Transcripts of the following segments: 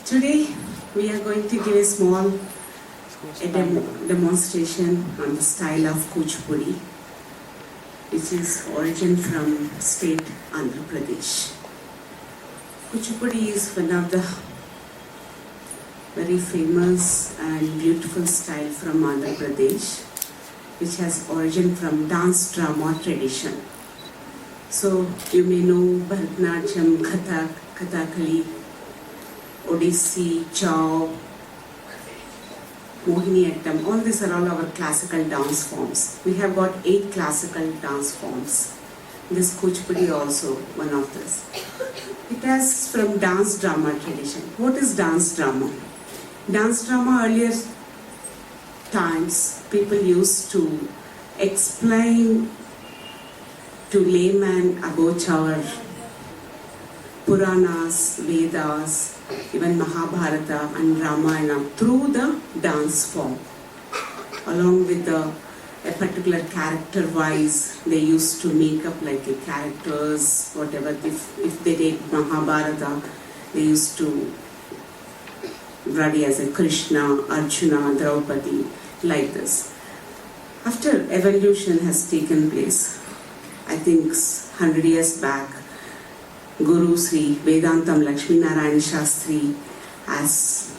Today we are going to give a small demonstration on the style of Kuchipudi, which is origin from state Andhra Pradesh. Kuchipudi is one of the very famous and beautiful style from Andhra Pradesh, which has origin from dance drama tradition. So you may know Bharatanatyam, Kathak, Kathakali, Odissi, Chow, Mohiniyattam, all these are all our classical dance forms. We have got 8 classical dance forms. This Kuchipudi also one of this. It has from dance drama tradition. What is dance drama? Dance drama earlier times people used to explain to layman about our Puranas, Vedas, even Mahabharata and Ramayana through the dance form. Along with a particular character wise, they used to make up like a characters, whatever. If they take Mahabharata, they used to ready as a Krishna, Arjuna, Draupadi, like this. After evolution has taken place, I think 100 years back, Guru Sri Vedantam Lakshmi Narayana Shastri has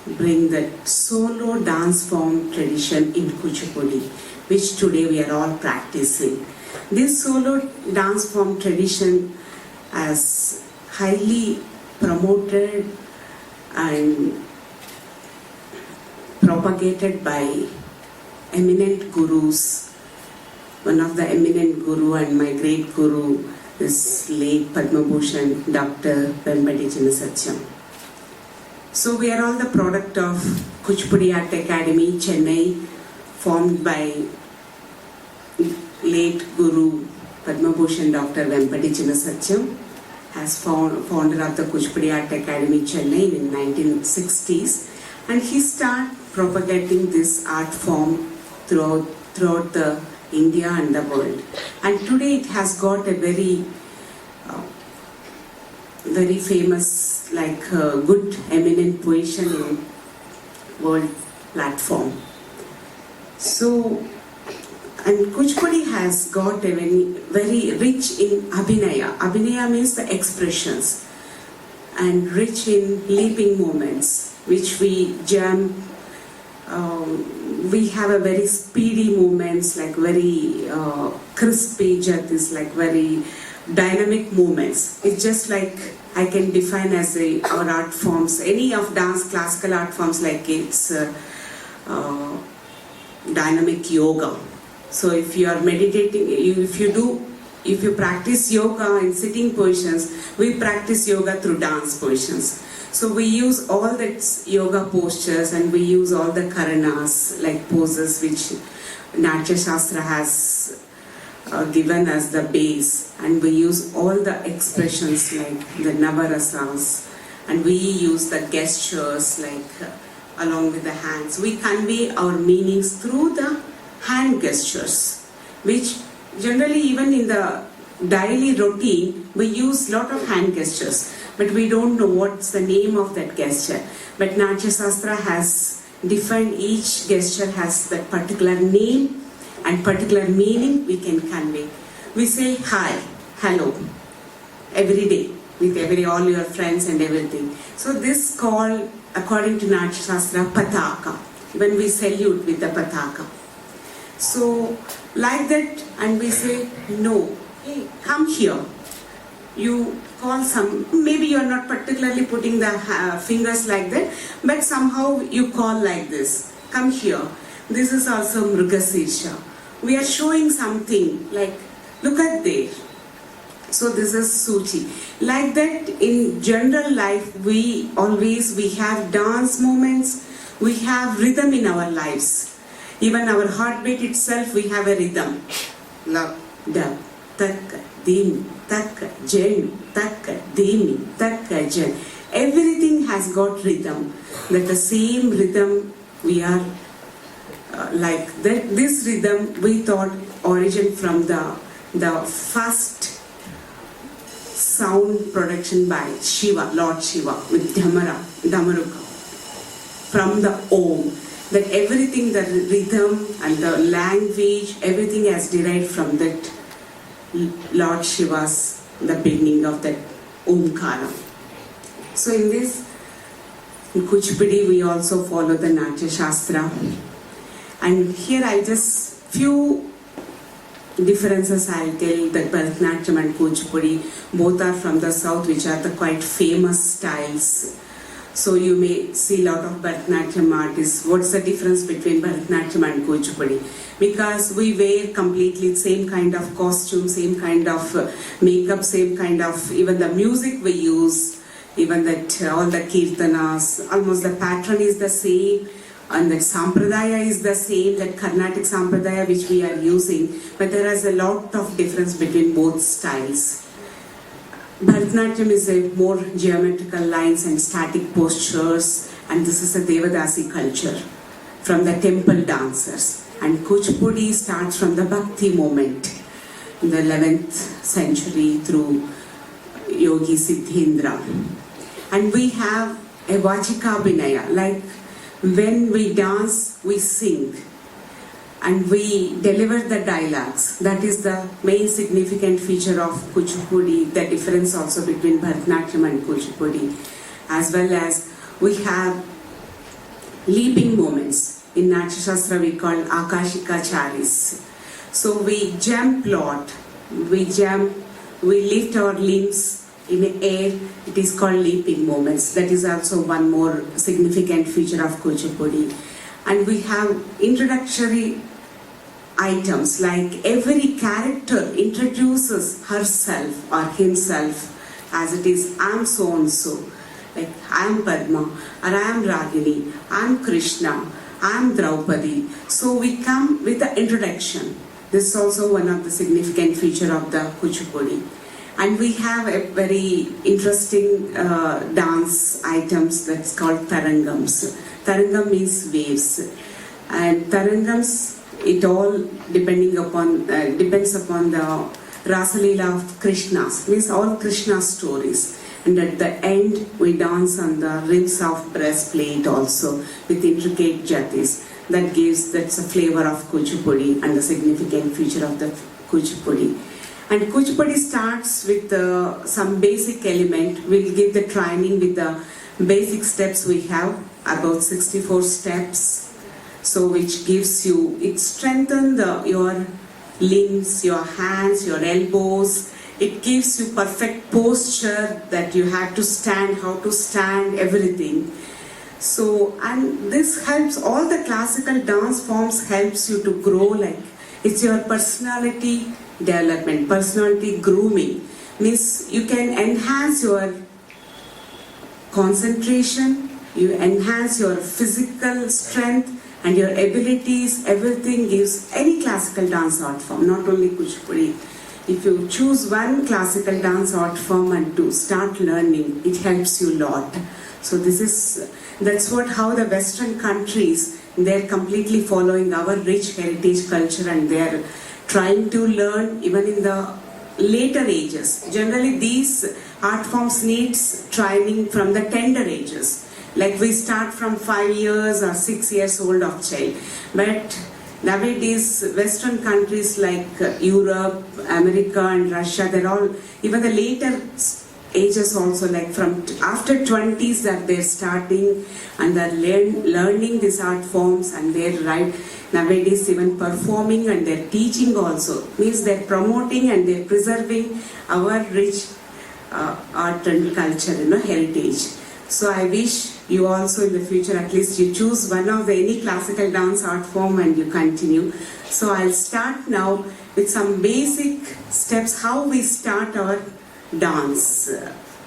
bring that solo dance form tradition in Kuchipudi, which today we are all practicing. This solo dance form tradition has highly promoted and propagated by eminent gurus. One of the eminent guru and my great guru is late Padma Dr. Vempati Chinnasatyam. So we are all the product of Kuchipudi Art Academy, Chennai, formed by late Guru Padma Dr. Vempati Chinnasatyam, as founder of the Kuchipudi Art Academy, Chennai in 1960s, and he started propagating this art form throughout the India and the world. And today it has got a very famous, good eminent position in world platform. So, and Kuchipudi has got a very rich in Abhinaya. Abhinaya means the expressions, and rich in leaping moments, which we jam. We have a very speedy movements, like very crispy jatis, like very dynamic movements. It's just like I can define as our art forms, any of dance classical art forms, like it's dynamic yoga. So if you are meditating, if you practice yoga in sitting positions, we practice yoga through dance positions. So we use all that yoga postures, and we use all the karanas, like poses which Natya Shastra has given as the base, and we use all the expressions like the Navarasas, and we use the gestures like along with the hands. We convey our meanings through the hand gestures, which generally even in the daily routine we use lot of hand gestures, but we don't know what's the name of that gesture. But Natya Shastra has defined each gesture has that particular name and particular meaning we can convey. We say hi, hello, every day with all your friends and everything. So this called, according to Natya Shastra, pataka, when we salute with the pataka. So like that, and we say no, hey, come here. You call maybe you are not particularly putting the fingers like that, but somehow you call like this, come here. This is also Mrugashirsha. We are showing something like, look at there. So this is Suchi. Like that, in general life, we have dance moments, we have rhythm in our lives. Even our heartbeat itself, we have a rhythm. Love, da, takka, dim, takka, jen, takka, dimi, takka, jen. Everything has got rhythm. That the same rhythm we are like that. This rhythm we thought origin from the first sound production by Shiva, Lord Shiva, with Dhamara. Damaruka, from the Om. That everything, the rhythm and the language, everything has derived from that Lord Shiva's, the beginning of that Omkara. So in this, in Kuchipudi, we also follow the Natya Shastra. And here I just few differences I'll tell. That Bharatanatyam and Kuchipudi, both are from the south, which are the quite famous styles. So you may see a lot of Bharatanatyam artists. What's the difference between Bharatanatyam and Kuchipudi? Because we wear completely same kind of costume, same kind of makeup, same kind of, even the music we use, even that all the kirtanas, almost the pattern is the same, and that sampradaya is the same, that Carnatic sampradaya which we are using, but there is a lot of difference between both styles. Bharatanatyam is a more geometrical lines and static postures, and this is a Devadasi culture from the temple dancers. And Kuchipudi starts from the Bhakti movement in the 11th century through Yogi Siddhendra. And we have a Vachika Vinaya, like when we dance, we sing and we deliver the dialogues. That is the main significant feature of Kuchipudi, the difference also between Bharatanatyam and Kuchipudi. As well as we have leaping moments. In Natya Shastra we call Akashika Charis. So we jump lot, we lift our limbs in the air. It is called leaping moments. That is also one more significant feature of Kuchipudi. And we have introductory items, like every character introduces herself or himself as it is, I am so and so, like I am Padma, or I am Ragini, I am Krishna, I am Draupadi. So we come with the introduction. This is also one of the significant feature of the Kuchipudi. And we have a very interesting dance items that's called tarangams. Tarangam means waves, and tarangams, it all depends upon the Rasalila of Krishna's, means all Krishna stories. And at the end, we dance on the rims of breastplate also with intricate jatis. That's a flavor of Kuchipudi and the significant feature of the Kuchipudi. And Kuchipudi starts with some basic element. We'll give the training with the basic steps we have, about 64 steps. So which gives you, it strengthens your limbs, your hands, your elbows. It gives you perfect posture that you have to stand, how to stand, everything. So, and this helps, all the classical dance forms helps you to grow, like it's your personality development, personality grooming. Means you can enhance your concentration, you enhance your physical strength and your abilities. Everything gives any classical dance art form, not only Kuchipudi. If you choose one classical dance art form and to start learning, it helps you a lot. So that's how the Western countries, they're completely following our rich heritage culture, and they're trying to learn even in the later ages. Generally, these art forms needs training from the tender ages. Like we start from 5 years or 6 years old of child. But nowadays, Western countries like Europe, America and Russia, they're all, even the later ages also, like from after 20s that they're starting and they're learning these art forms, and they're nowadays even performing and they're teaching also. Means they're promoting and they're preserving our rich art and culture, heritage. So I wish you also in the future, at least you choose one of any classical dance art form and you continue. So I'll start now with some basic steps, how we start our dance.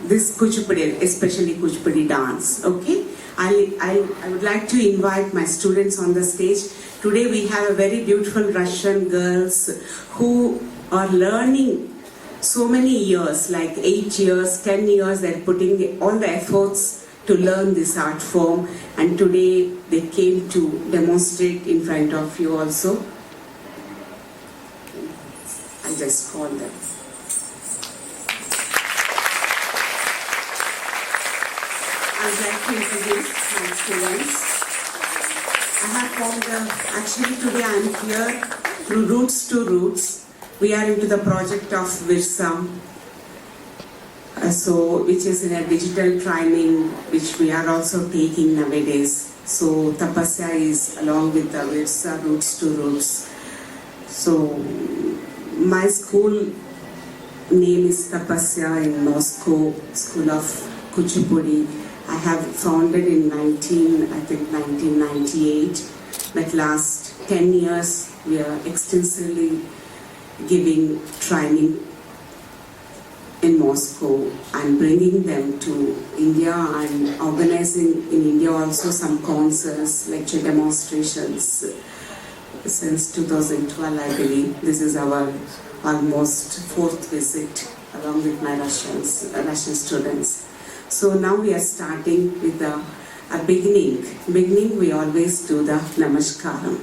This Kuchipudi, especially Kuchipudi dance, okay? I would like to invite my students on the stage. Today we have a very beautiful Russian girls who are learning so many years, like 8 years, 10 years, they're putting all the efforts to learn this art form, and today they came to demonstrate in front of you also. I'll just call them. would like to introduce my students. I have formed actually today I am here through Roots to Roots. We are into the project of Virsa, which is in a digital training which we are also taking nowadays. So Tapasya is along with the Virsa Roots to Roots. So my school name is Tapasya in Moscow, School of Kuchipudi. I have founded in 1998. But last 10 years we are extensively giving training in Moscow and bringing them to India and organizing in India also some concerts, lecture demonstrations. Since 2012, I believe this is our almost fourth visit along with my Russian students. So now we are starting with a beginning. Beginning we always do the Namaskaram.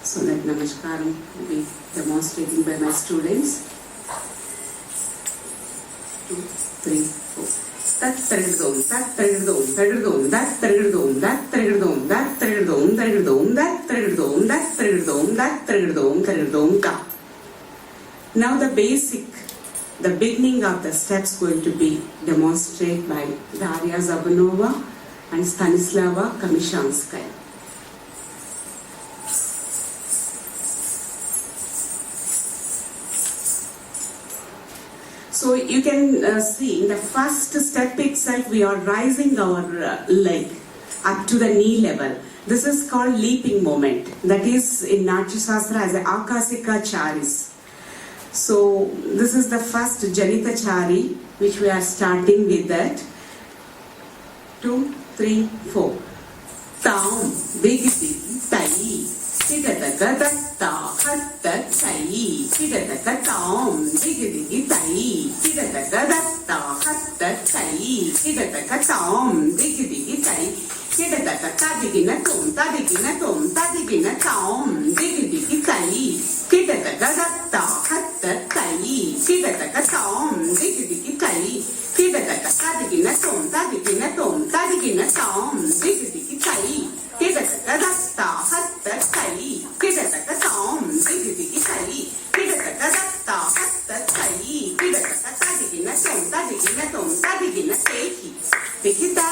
So that Namaskaram will be demonstrating by my students. 2, 3, 4. That taridom, that taridom, taridom, that taridom, that taridom, that taridom, taridom, that taridom, that taridom, that taridom, taridom, ta. Now the beginning of the steps going to be demonstrated by Daria Zabanova and Stanislava Kamishanskaya. So you can see in the first step itself we are rising our leg up to the knee level. This is called leaping movement. That is in Natya Shastra as a Akasika Charis. So this is the first Janita Chari which we are starting with that. 2, 3, 4. Tam, digiti, tai, tidataka datta, hatta tai, tidataka tam, digiti, tai, tidataka datta, hatta tai, tidataka tam, digiti, tai, tidataka tadigina tom, tadigina tom, tadigina tam, digiti, tai, tidataka datta, hatta tai, tidataka tam, digiti, tai, tidataka tadigina tom, tadigina tom, tadigina tam, digiti, tai, tidataka datta, hatta tai, tidataka tam, digiti, tai, tidataka datta, hatta tai, tidataka tadigina tom, tadigina tom, tadigina tehi, tehita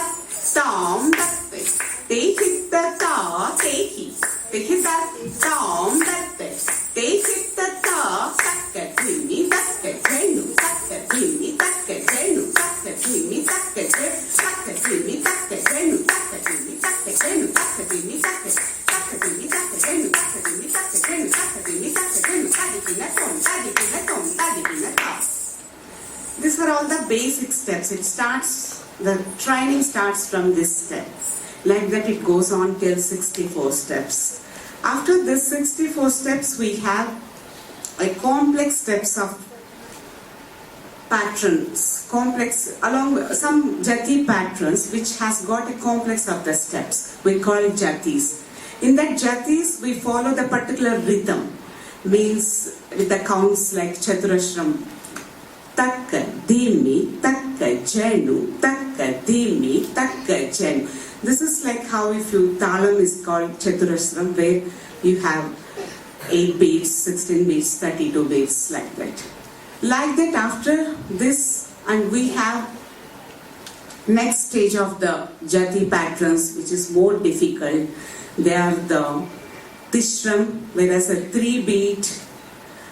tam datte, tehita ta tehi, tehita tam datte, tehita ta takka dhimi takka dhenu takka dhimi takka dhenu takka dhimi takka dhenu takka dhimi takka dhenu takka dhimi takka dhenu takka dhimi takka dhimi takka dhenu takka dhimi takka dhenu takka dhimi takka dhenu tadigina tom tadigina tom tadigina ta. These are all the basic steps. The training starts from this step. Like that it goes on till 64 steps. After this 64 steps we have a complex steps of patterns, along with some jati patterns which has got a complex of the steps. We call it jatis. In that jatis we follow the particular rhythm, means with the counts like Chaturashram. Takka, dhimi, takka, jenu, takka, dhimi, takka, jenu. This is like how if you talam is called Chaturashram, where you have 8 beats, 16 beats, 32 beats, like that. Like that after this, and we have next stage of the jati patterns which is more difficult. They are the Tishram, whereas a 3 beat,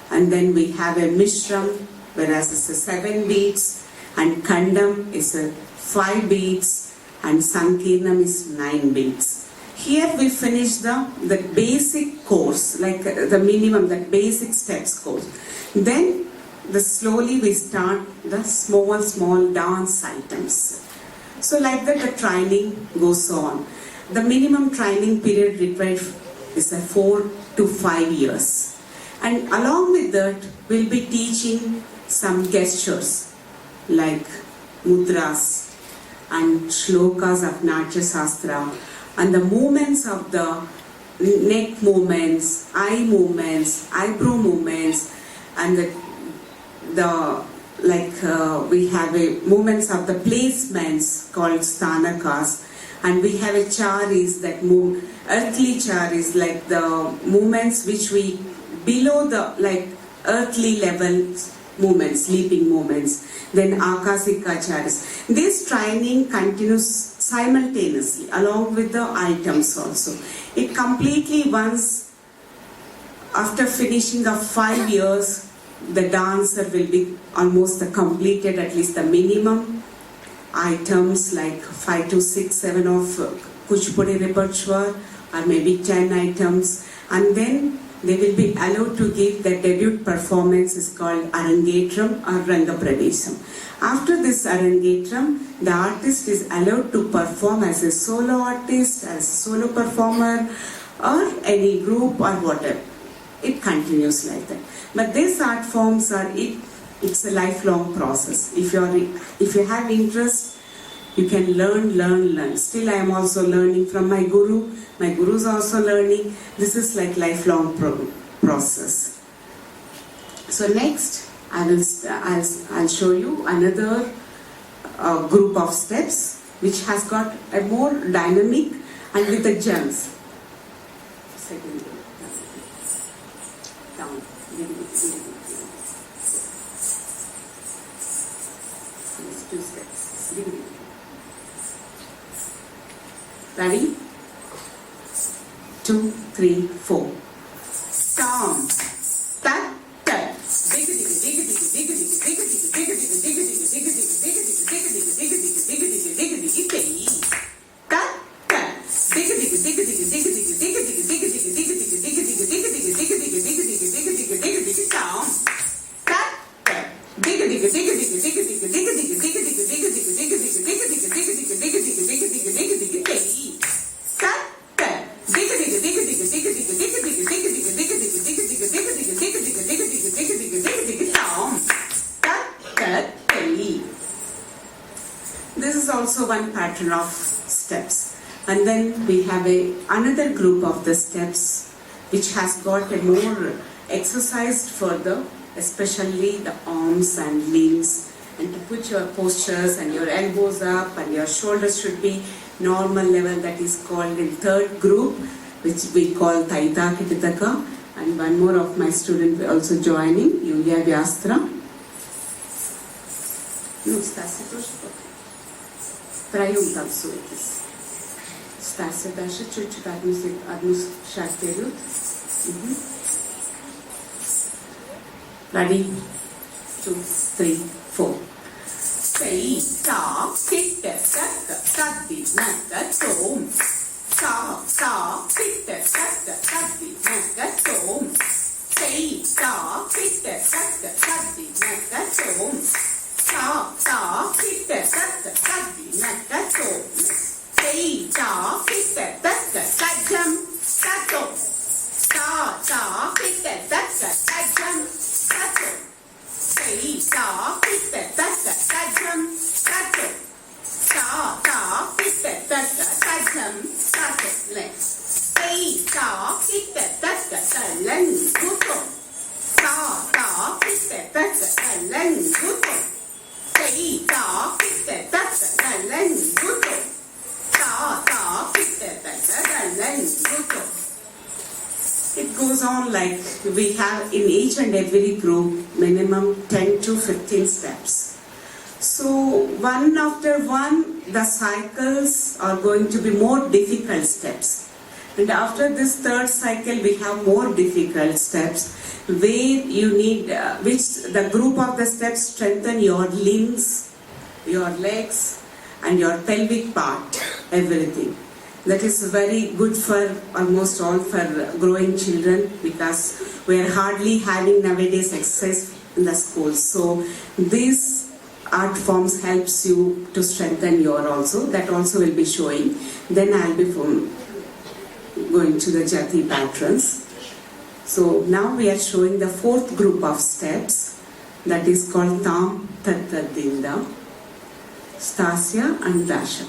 and then we have a Mishram, whereas it's a 7 beats, and Kandam is a 5 beats, and Sankirnam is 9 beats. Here we finish the basic course, like the minimum, the basic steps course. Then slowly we start the small dance items. So like that the training goes on. The minimum training period required is 4 to 5 years. And along with that we'll be teaching some gestures like mudras and shlokas of Natya Shastra, and the movements of the neck movements, eye movements, eyebrow movements, and the we have a movements of the placements called stanakas, and we have a charis that move, earthly charis, like the movements which we below the earthly level movements, sleeping movements. Then akasika charis. This training continues simultaneously along with the items also. It completely once after finishing of 5 years, the dancer will be almost completed at least the minimum items like 5 to 6, 7 of Kuchipudi repertoire, or maybe 10 items, and then they will be allowed to give their debut performance is called Arangetram or Rangapravesam. After this Arangetram, the artist is allowed to perform as a solo artist, as a solo performer, or any group or whatever. It continues like that. But these art forms it's a lifelong process. If you have interest, you can learn. Still I am also learning from my guru. My guru is also learning. This is like lifelong process. So next, I'll show you another group of steps which has got a more dynamic and with the jumps. Second, down. Two steps. Ready? 2, 3, 4. Tom. Tat, tat. This is also one pattern of steps. And then we have another group of the steps which has got a more exercised further, especially the arms and limbs, and to put your postures and your elbows up and your shoulders should be normal level. That is called in third group, which we call Taita Kititaka. And one more of my students also joining, Yulia Vyastra. No, Stasia тоже втроем танцуетесь. Stasia дальше чуть-чуть одну шаг вперед. Ready? 2, 3, 4. Say, ta, kitte, katta, kaddi, natta, tom. Ta, kitte, katta, kaddi, natta, tom. Say, ta, kitte, katta, kaddi, natta, tom. Ta, kitte, katta, kaddi, natta, tom. Say, ta, kitte, katta, kajam, kato. Ta, kitte, katta, kajam, kato. Say, ta, kitte, katta, kajam, kato. Ta, kitte, katta, kajam, kato. Next. Say, ta, kitte, katta, kalan, kuto. Ta, kitte, katta, kalan, kuto. Say, ta, kitte, katta, kalan, kuto. Ta, kitte, katta, kalan, kuto. It goes on like we have in each and every group minimum 10 to 15 steps. So one after one, the cycles are going to be more difficult steps. And after this third cycle, we have more difficult steps where you need, which the group of the steps strengthen your limbs, your legs, and your pelvic part, everything. That is very good for almost all for growing children, because we are hardly having nowadays exercise in the schools. So these art forms helps you to strengthen your also. That also will be showing. Then I'll be going to the Jati patterns. So now we are showing the fourth group of steps, that is called Tam Tatta Dinda, Stasia and Dasha.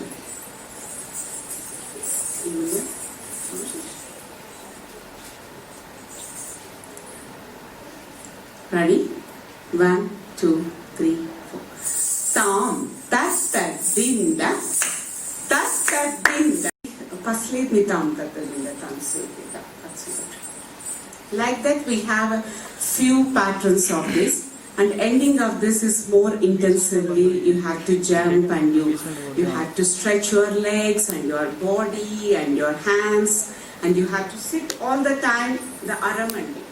Ready? 1, 2, 3. Paslit nitam katadinda tansudita. Like that, we have a few patterns of this. And ending of this is more intensively. You have to jump and you have to stretch your legs and your body and your hands, and you have to sit all the time the aramandi.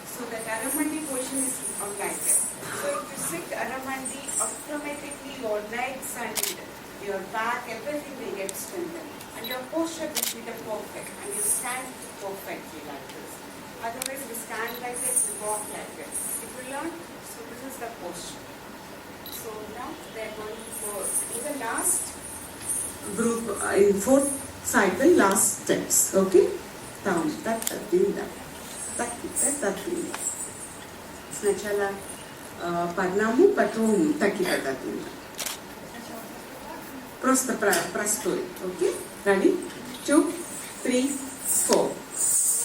So that aramandi position is like that. So if you sit aramandi, automatically your legs and your back, everything will get strengthened, and your posture will be the perfect, and you stand perfectly like this. Otherwise, we stand like this, we walk like this. If you learn, so this is the posture. So now they are going for in the last group, in fourth cycle, last steps. Okay? Down, that, Snachala Padnamu, Patum, Takita, Prosta Prastoy. Okay? Ready? 2, 3, 4.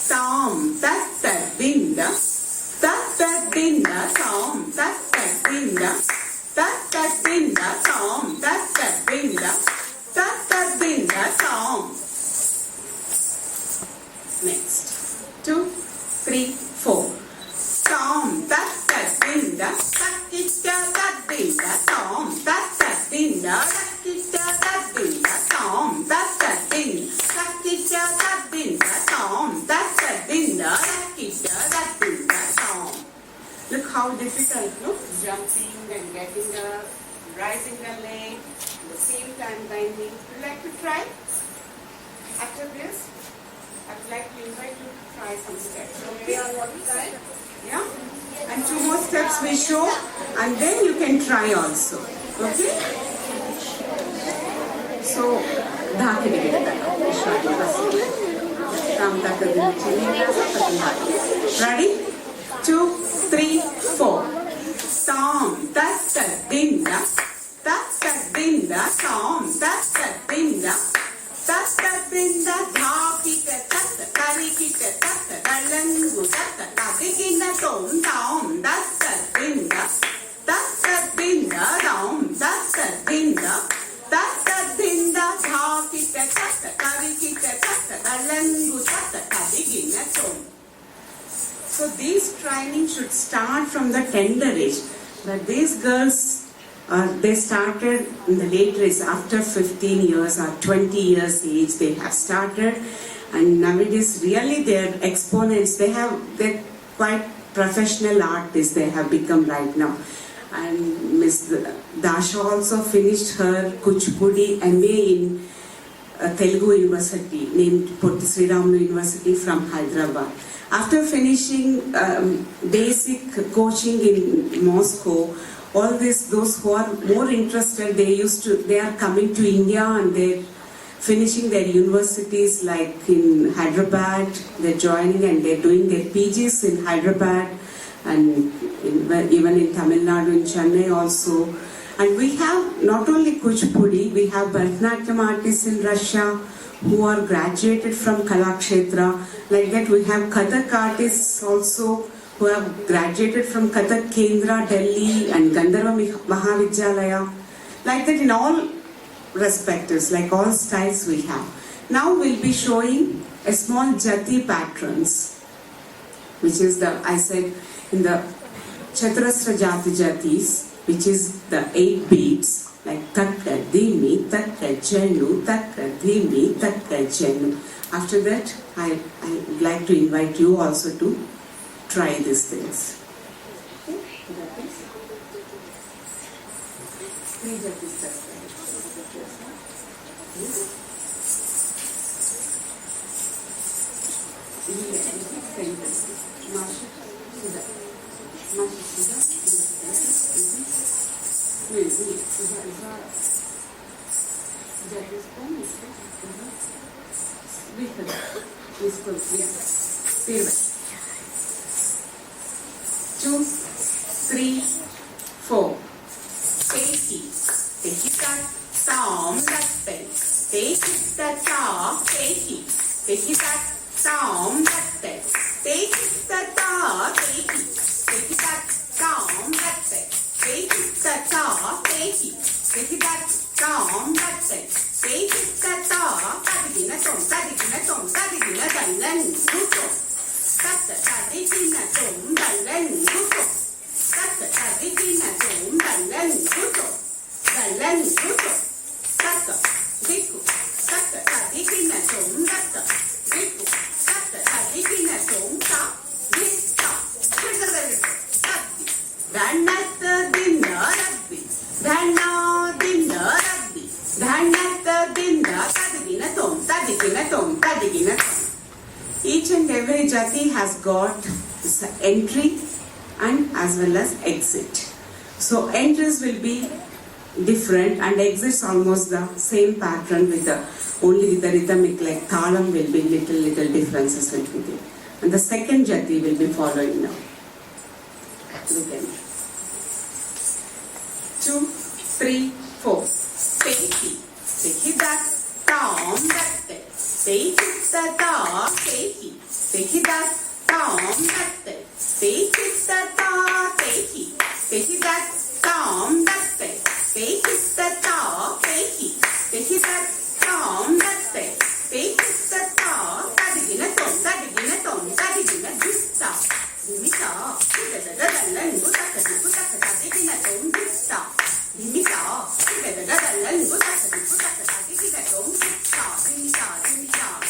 Tom, that binda, that binda, Tom, that binda, that binda, Tom, that binda, that binda, Tom. Next, 2, 3, 4. Tom, that binda, that binda, Tom, that binda, that binda, Tom, that binda, that binda, Tom, that binda, that binda, Tom. Look how difficult, look, jumping and getting up, rising the leg, at the same time bending. Would you like to try? After this, I would like to invite you to try some steps. Okay, on one side? Yeah? And 2 more steps we show, and then you can try also. Okay? So, ready? 2, 3, 4. Tom, that's the binda. That's the binda. Tom, that's the binda. That's the binda. Dhakita, tata, karikita, tata, dalangu, tata, tabigina, tom, that's the binda. That's the binda, tom, that's the binda. That's the binda. Dhakita, tata, karikita, tata, dalangu, tata, tabigina, tom. So these training should start from the tender age. But these girls, they started in the later age, after 15 years or 20 years age, they have started. And nowadays, really, they're exponents. They're quite professional artists. They have become right now. And Miss Dasha also finished her Kuchipudi MA in Telugu University, named Puttu University from Hyderabad. After finishing basic coaching in Moscow, all those who are more interested, they are coming to India and they're finishing their universities like in Hyderabad. They're joining and they're doing their PGs in Hyderabad and even in Tamil Nadu, in Chennai also. And we have not only Kuchipudi, we have Bharatanatyam artists in Russia who are graduated from Kalakshetra. Like that, we have Kathak artists also who have graduated from Kathak Kendra, Delhi and Gandharva Mahavidyalaya. Like that in all respectives, like all styles we have. Now we'll be showing a small jati patterns, which is I said in the Chaturasra Jati Jatis, which is the 8 beats, like Takka, Dhimi, Takka, Chenu, Takka, Dhimi, Takka, Chenu. After that, I would like to invite you also to try these things. Two, three, four. Take it that Tom, that thing. Take it that Tom, take it. Take it that Tom, that thing. Take it that Tom, take it. Take it that Tom, that thing. Take it that Tom, take it. Take it that Tom, that thing. Take it that Tom, Each and every jati has got entry and as well as exit. So entries will be different and exits almost the same pattern with the only with the rhythmic like thalam will be little differences will be there. And the second jati will be following now. Look at it. 2, 3, 4. Peki. Peki that tom that Peki the ta peki. Peki that tom that Peki the ta peki. Peki that tom that Peki the ta peki. Peki that tom that Peki the ta tadigina tom tadigina dutta. Dimita. Dadalan gutaka tadigina tom dutta. Dimita. Dadalan gutaka tadigina tom dutta. Dimita.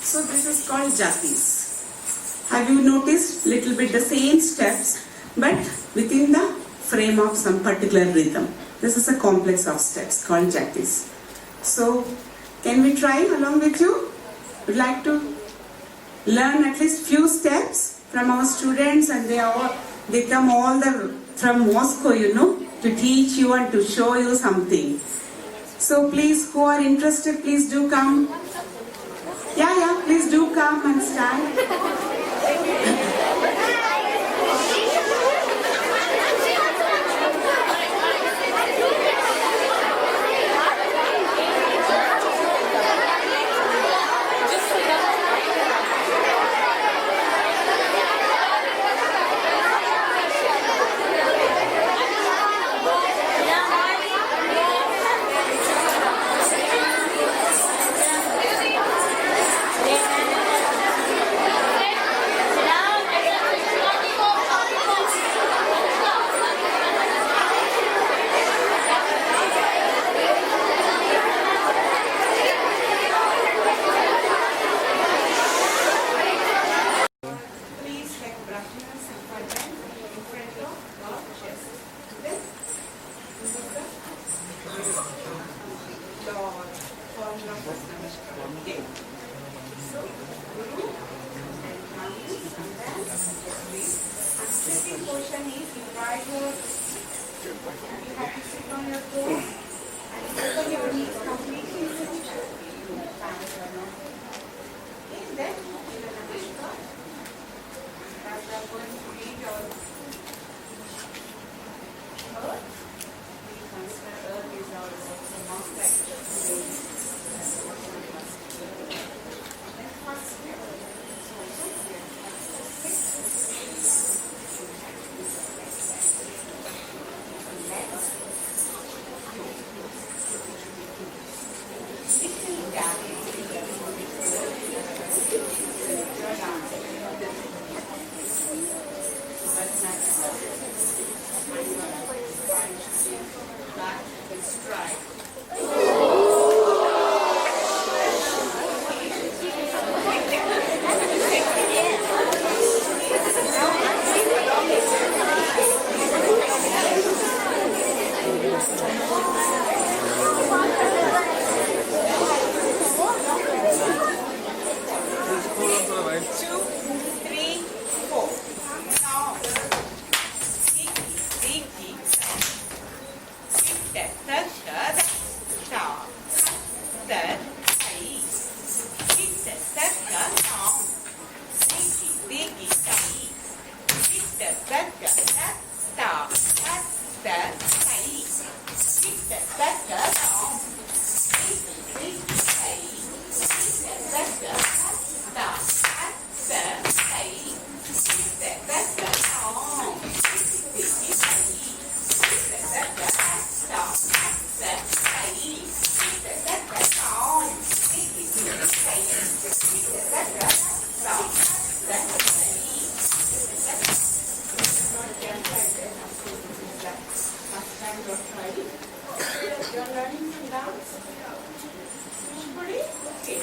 So this is called jatis. Have you noticed little bit the same steps but within the frame of some particular rhythm? This is a complex of steps called jatis. So can we try along with you? Would like to learn at least few steps from our students, and they come all the from Moscow, to teach you and to show you something. So please, who are interested, please do come. Yeah, please do come and stand. times of trying. You're learning some dance? Kuchipudi? Okay.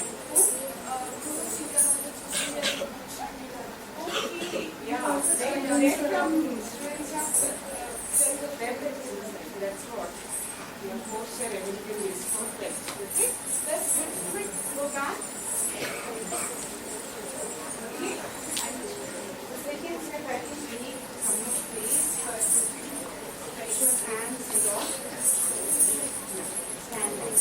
Okay. Yeah. They're from students of sense of everything. That's what. Your posture, everything is perfect. Okay? Let's quick go back. Okay? The second step, I think we need some more place for stretch your hands and all. Stand like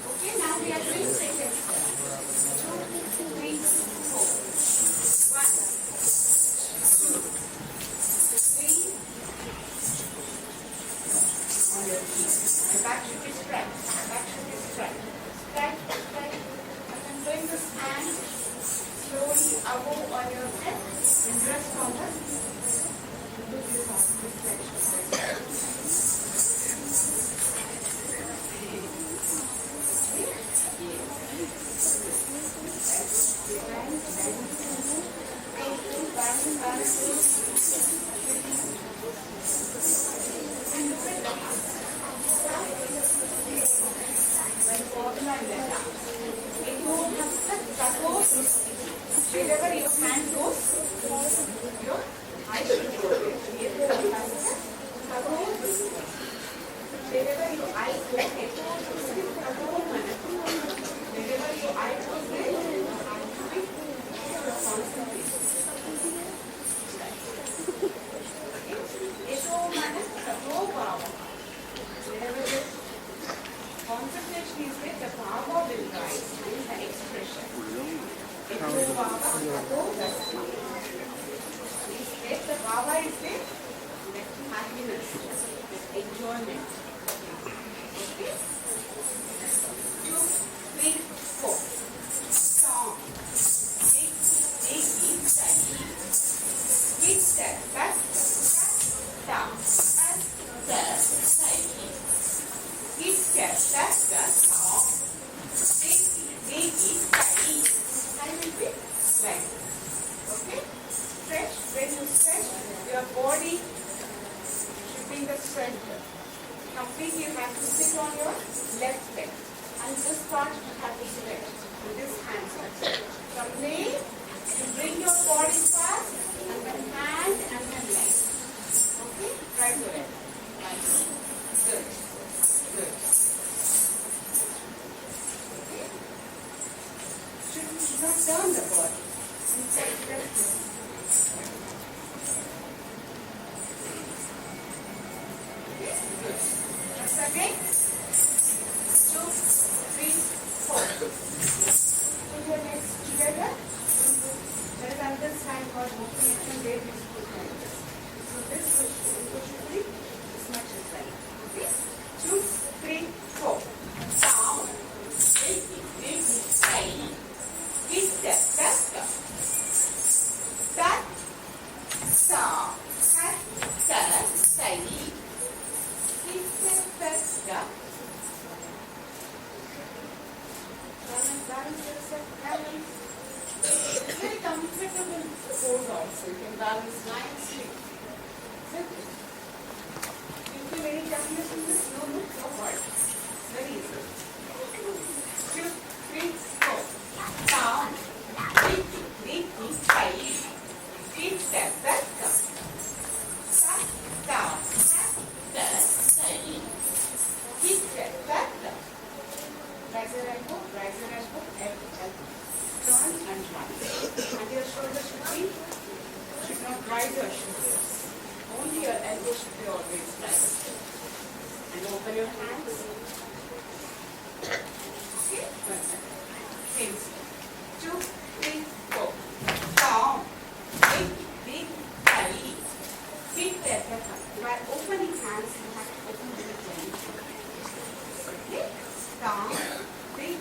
okay, now we are doing seconds. 2, 3, 4. 1, 2, 3. On your feet. The back should be straight. Back should be straight. Straight, straight. And then bring this hand slowly above on your head and rest forward. Do this on this flexion. Wherever your hand goes, your eye should go there. Wherever your eye goes, wherever your eye goes there, you have to be concentrated. Wherever the concentration is there, the bhava will rise in the expression. If the bhava is there, that happiness, that enjoyment. Okay? 2, 3, 4. Song. Take each step. Each step. Back. Down. Each step. That's the song. Take each step. I will be like. Okay? Stretch. When you stretch, your body should be in the center. Completely you have to sit on your left leg. And this part you have to stretch with this hand stretch. From there, you bring your body fast and then hand and then leg. Okay? Try to it. Nice. Good. Good. Okay? Should not turn the body. Inside left leg. Okay? 2, 3, 4. Put your legs together. There is another sign called walking action where we put like this. So this Kuchipudi is much as well. Okay? 2, 3, 4. Down. Side. Hit step. That's go. That. Stop. Cut. Side. Balance yourself. It's very comfortable pose also. You can balance nicely. You feel any toughness in this? No, no hard. Very easy. 2, 3, 4. Down. 3, 5. Feet step. Back up. Step down. Keep step back down. Raise your elbow, elbow. Turn and rise. And your shoulders should not rise your shoulders. Only your elbow should be always raised. And open your hands. Okay? 1 second. Same step. 2, 3, 4. Down. Big, belly. Feet there, back up. While opening hands, you have to open the belly. Okay? Down. Big,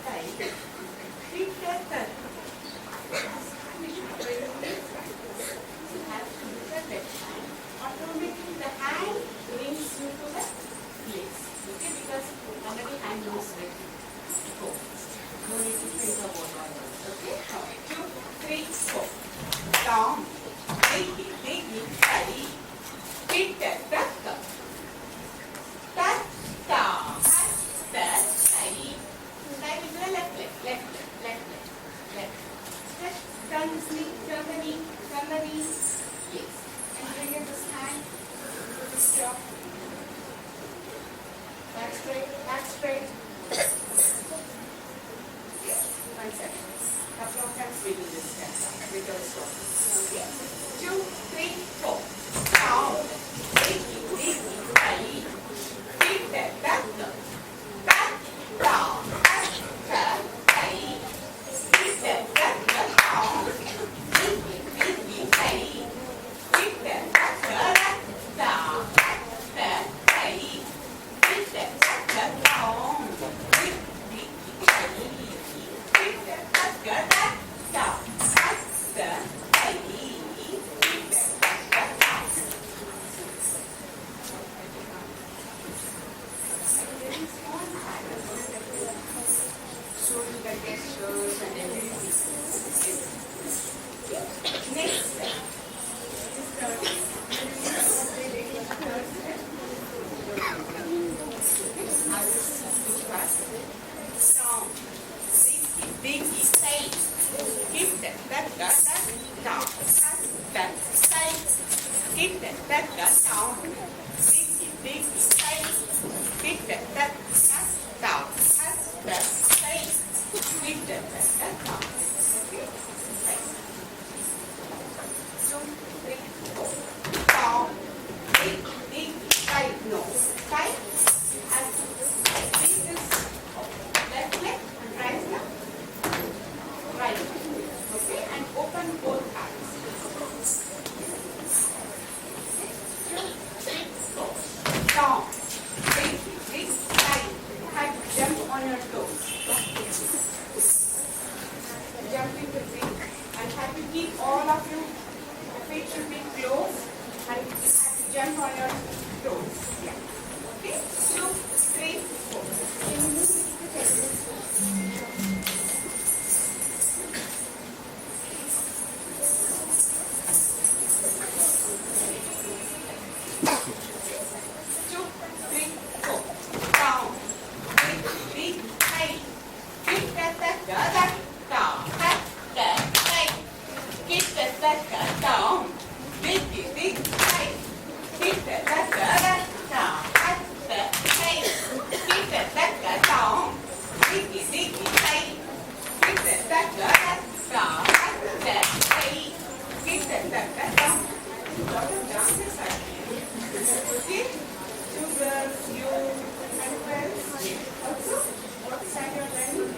belly. Feet there, back up. We should very you have to look at that hand. Automatically the hand brings you to the place. Okay? Because already hand knows where to go. don't need to think about all that. Okay? Now, 2, 3, 4. Tom, Diggy, Diggy, Daddy. Hit the duck. Duck, Tom, the Daddy. Dive into the left leg, left leg, left leg, left. Stretch, turn the knee, turn the knee, turn the knee. Yes. And bring in this hand. This jaw. Back straight, back straight. Yes. 1 second. Couple of times we do this step without stopping. Okay. 2, 3, 4. Down. Diggy, diggy, daddy. Hit that duck. Duck, down. Duck, duck, daddy. Hit that duck, down. Diggy, diggy, daddy. Hit that duck, down. Duck, duck, daddy. Hit that duck, down. Diggy, diggy, daddy. Hit that duck, down. Duck, duck, daddy. Hit that duck, down. Showing the gestures and everything. Next step. Third step. I will switch back. Down. Diggy, diggy, side. Hit that, down. That, side. Hit that, down. Diggy, diggy, side. Hit that, down. That, side. Hit that, down. Okay? Right. 2, 3, 4. Down. Diggy, diggy, side. No. Side. And this is left leg and right leg. Right. Okay? And open both hands. 2, 3, 4. Down. Diggy, diggy, side. Have to jump on your toes. Jumping the feet. And have to keep all of you, the feet should be closed. And you have to jump on your toes. Yeah. Okay? 2, 3, 4. Can you move to the Two, three, four. Down. Big, high. Hit that, down. That, high. Hit that, down. Big, high. Hit that, down. That, high. Hit that, down. Big, high. Hit that, down. That, high. Hit that, down. A lot of dances are here. Okay? 2 girls, you and friends. Also, what side you're learning?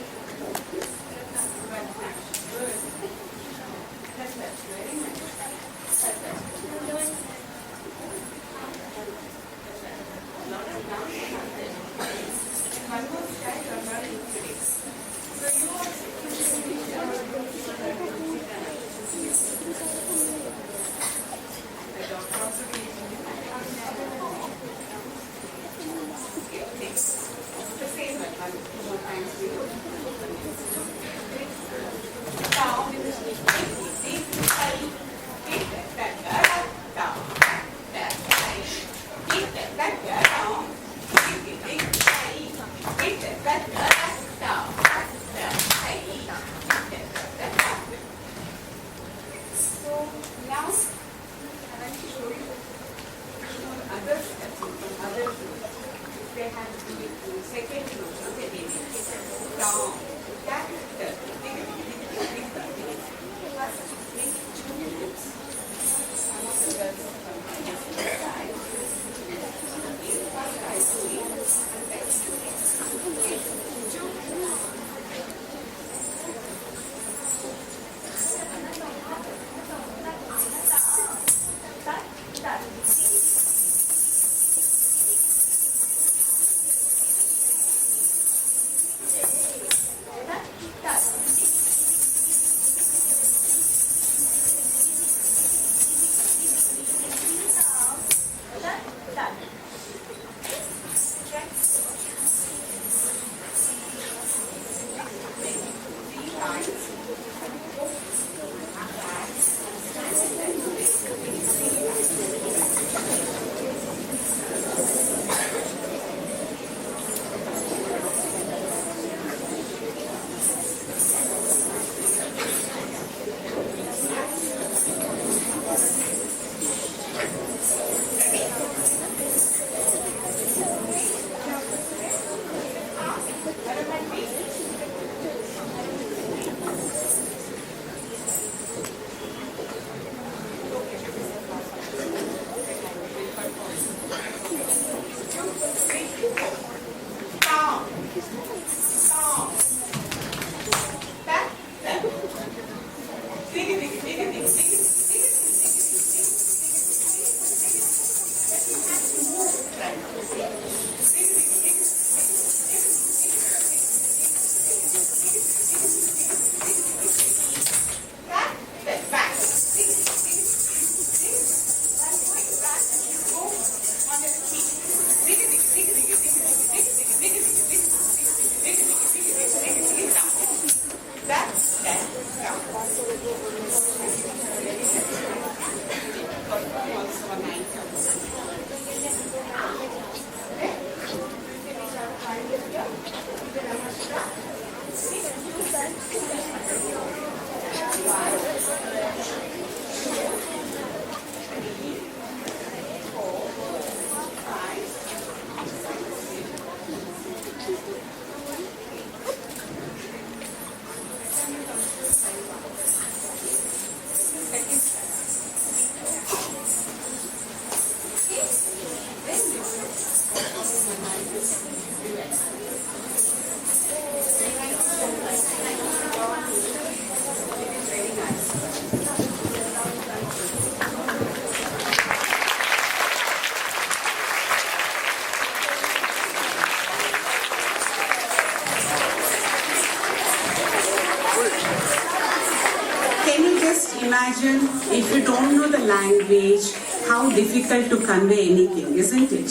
imagine if you don't know the language, how difficult to convey anything, isn't it?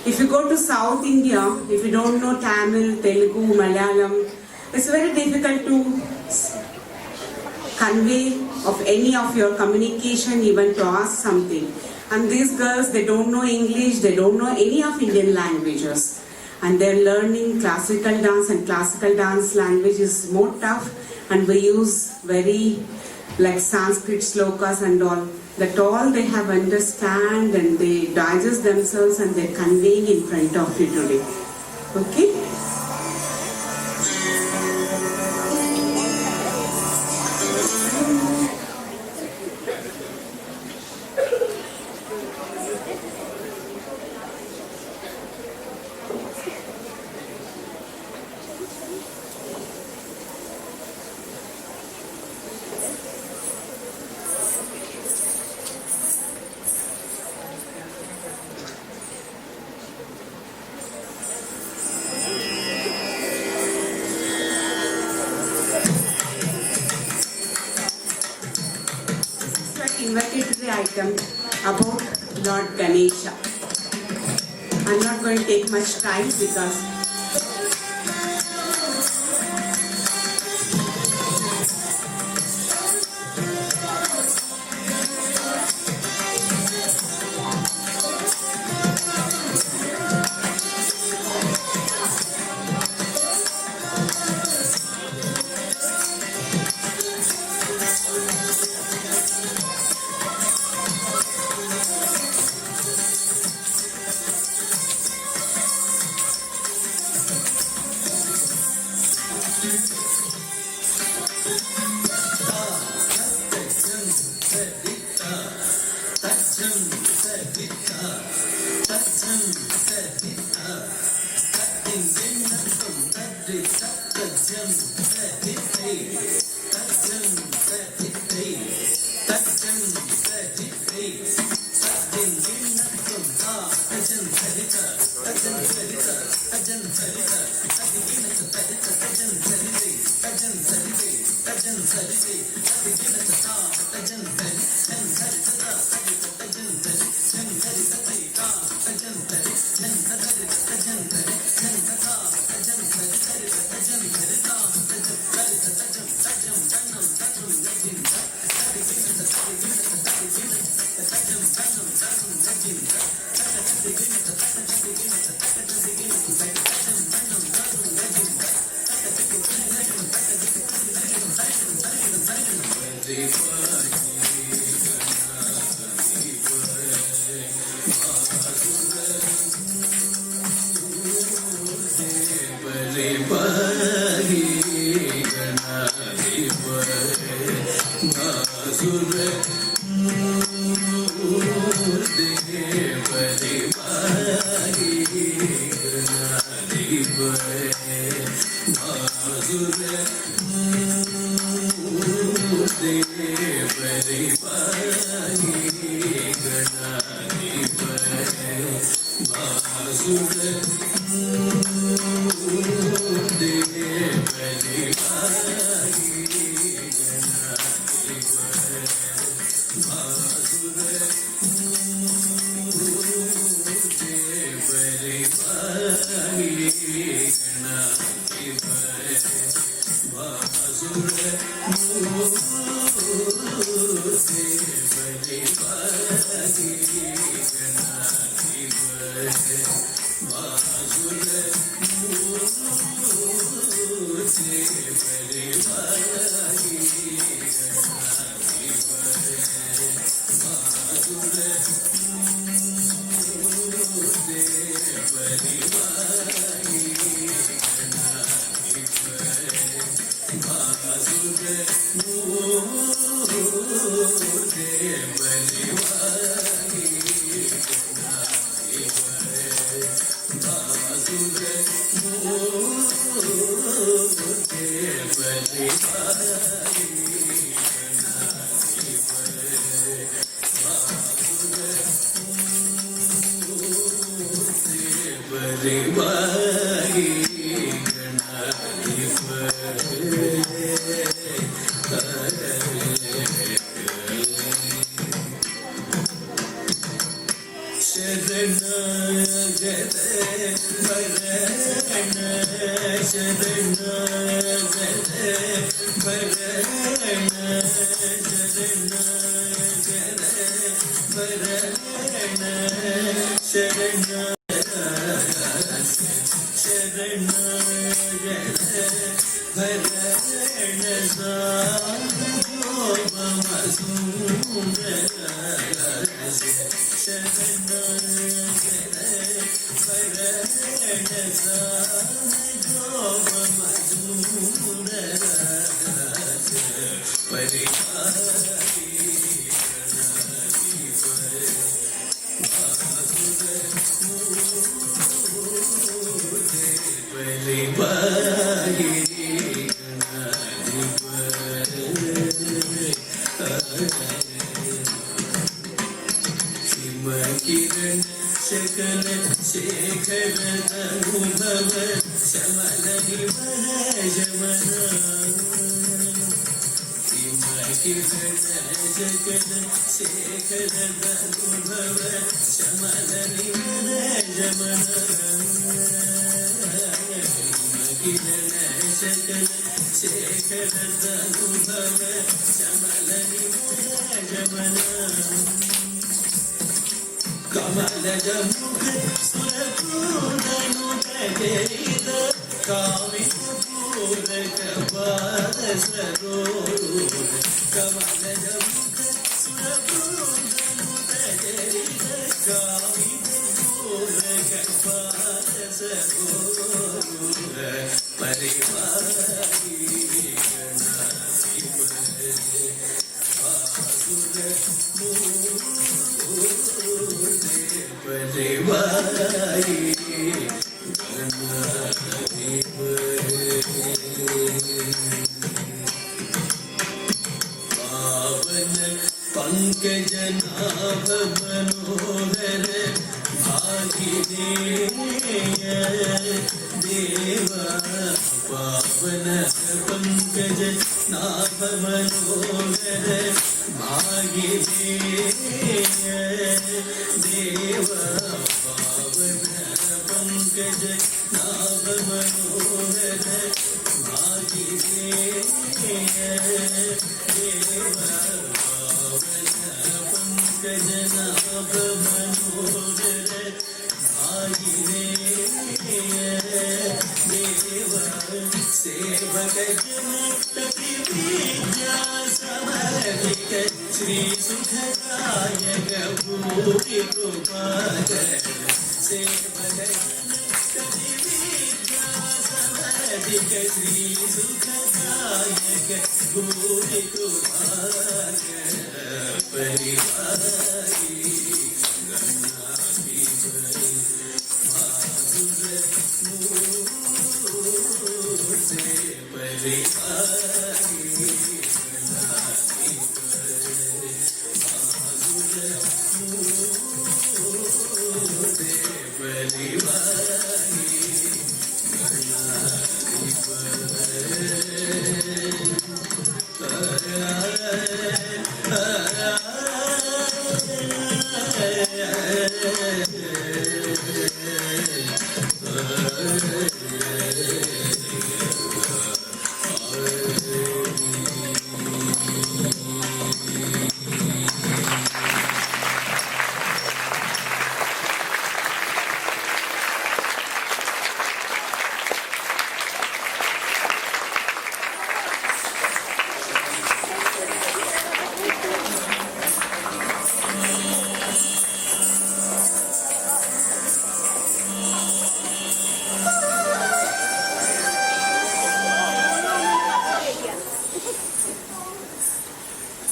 If you go to South India, if you don't know Tamil, Telugu, Malayalam, it's very difficult to convey of any of your communication, even to ask something. And these girls, they don't know English, they don't know any of Indian languages. And they're learning classical dance, and classical dance language is more tough, and we use very like Sanskrit slokas and all. That all they have understand and they digest themselves and they're conveying in front of you today. Okay? Invitatory item about Lord Ganesha. I'm not going to take much time because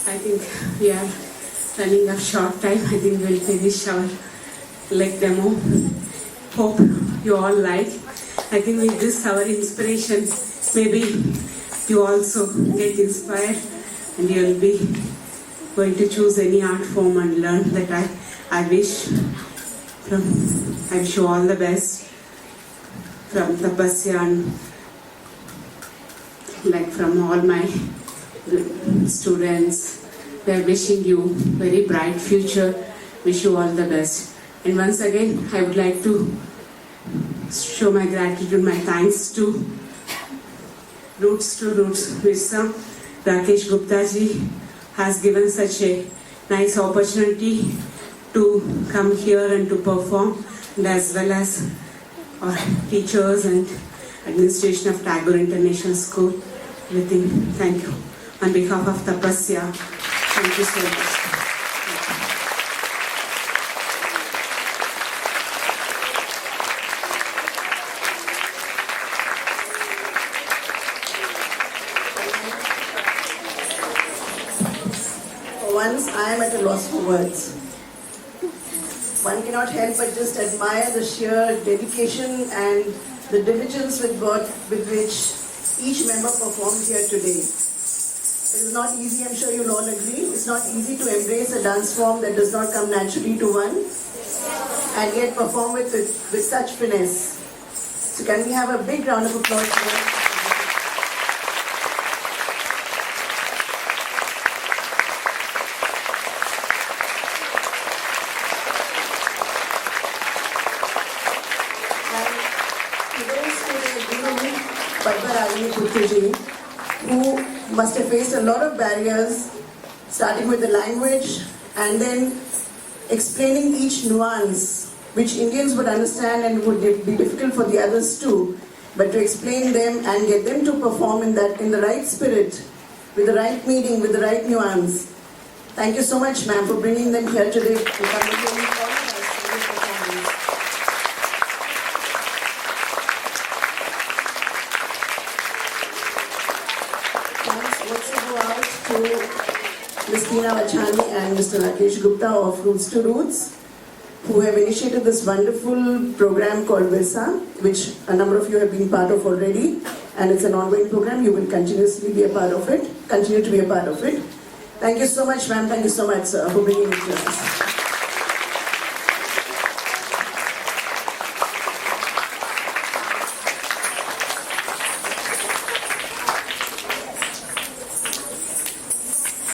I think we are running a short time. I think we'll finish our leg demo. Hope you all like. I think with this our inspiration, maybe you also get inspired and you'll be going to choose any art form and learn that I wish you all the best from Tapasya and like from all my students. We are wishing you very bright future. Wish you all the best. And once again, I would like to show my gratitude, my thanks to Roots to Roots Visa, Rakesh Gupta ji has given such a nice opportunity to come here and to perform, and as well as our teachers and administration of Tagore International School. Everything. Thank you. On behalf of Tapasya, thank you so much. Once I am at a loss for words. One cannot help but just admire the sheer dedication and the diligence with which each member performed here today. It is not easy, I'm sure you'll all agree, it's not easy to embrace a dance form that does not come naturally to one and yet perform with such finesse. So can we have a big round of applause for them? Padma, Ragini, Puttu, who must have faced a lot of barriers, starting with the language and then explaining each nuance, which Indians would understand and would be difficult for the others too. But to explain them and get them to perform in the right spirit, with the right meaning, with the right nuance. Thank you so much, ma'am, for bringing them here today and communicating all of us in this performance. Also go out to Ms. Tina Vachani and Mr. Rakesh Gupta of Roots to Roots, who have initiated this wonderful program called Virsa, which a number of you have been part of already, and it's an ongoing program. You will continuously be a part of it, continue to be a part of it. Thank you so much, ma'am. Thank you so much, sir, for bringing it to us.